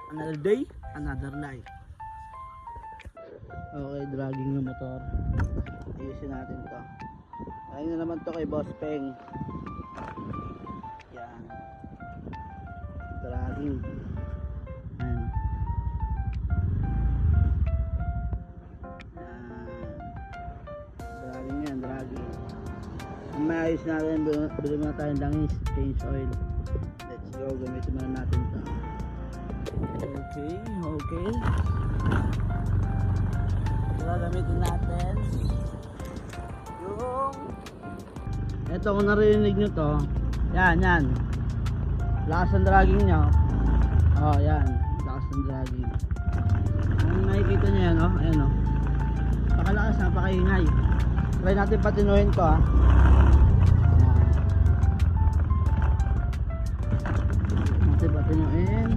Another day, another life. Okay, dragging yung motor. Ayusin natin to. Ayun na naman to kay Boss Peng. Yan. Dragging. Ayan. Dragging yan, dragging. Ang maayos natin, bili muna tayong langis, change oil. Let's go, gamitin muna natin to. Okay, okay. Gagamitin natin yung ito, kung narinig nyo to, yan lakas ng dragging nya. Oh yan, lakas ng dragging. Kung nakikita nyo yan, oh, ayan oh, napakalakas, napakaingay. Try natin patinuhin to, ah. Natin patinuhin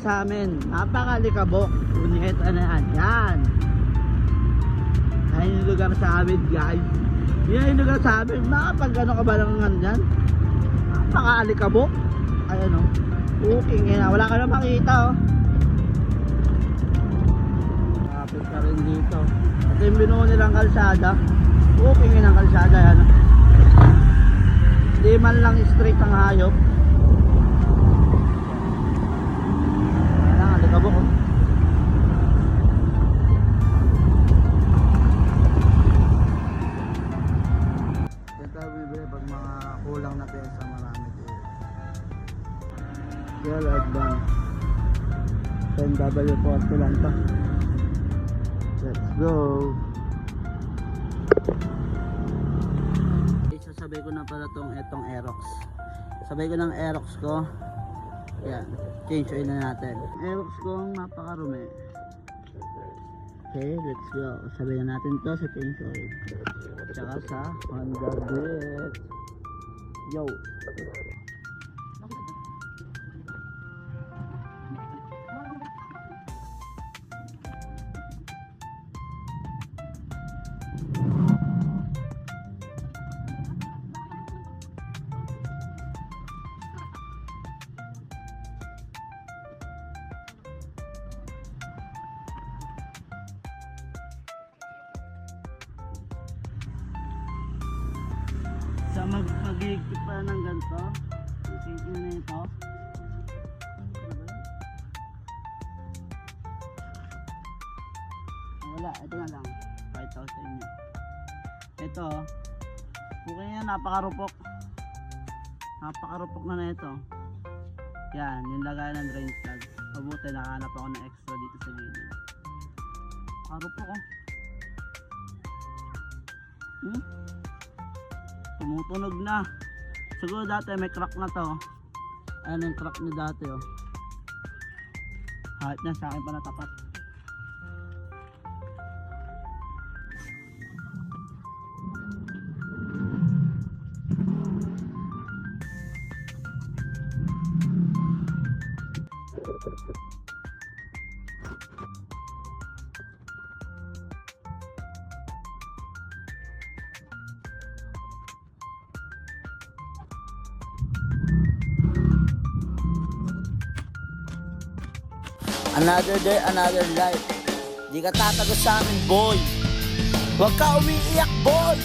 sa amin, napakalikabok. Unyet, ano yan, yan yung lugar sa amin, guys. Yan yung lugar sa amin. Makapag ano ka ba lang ano yan, napakalikabok. Ayan o, booking yan, wala ka na makita o. Kapit ka rin dito. Ito yung binuo nilang kalsada, booking yan ang kalsada yan. Di man lang straight ang hayop. Kabok, oh. Ito bibili pag mga kulang na pesa, marami dito. Well, advance 10W40 lang to. Let's go. Isasabay ko na pala etong Aerox. Sabay ko ng Aerox ko. Yan, change oil na natin. Aerox ko napakarumi. Okay, let's go. Sabay na natin to sa change oil. Tsaka sa Honda Beat. Yo! Sa mag-higpit pa ng ganito, isipin na ito. Wala, ito na lang. 5,000 nyo. Ito, okay yan, napakarupok. Napakarupok na ito. Yan, yung lagay ng drain plug. Mabuti, nakahanap ako ng extra dito sa gilid. Napakarupok, oh. Tumutunog na. Siguro dati may crack na to. Ayan yung crack niya dati, oh. Kahit na sa akin pa natapat. Another day, another life. Di ka tatago sa amin, boy. Huwag ka umiiyak, boy.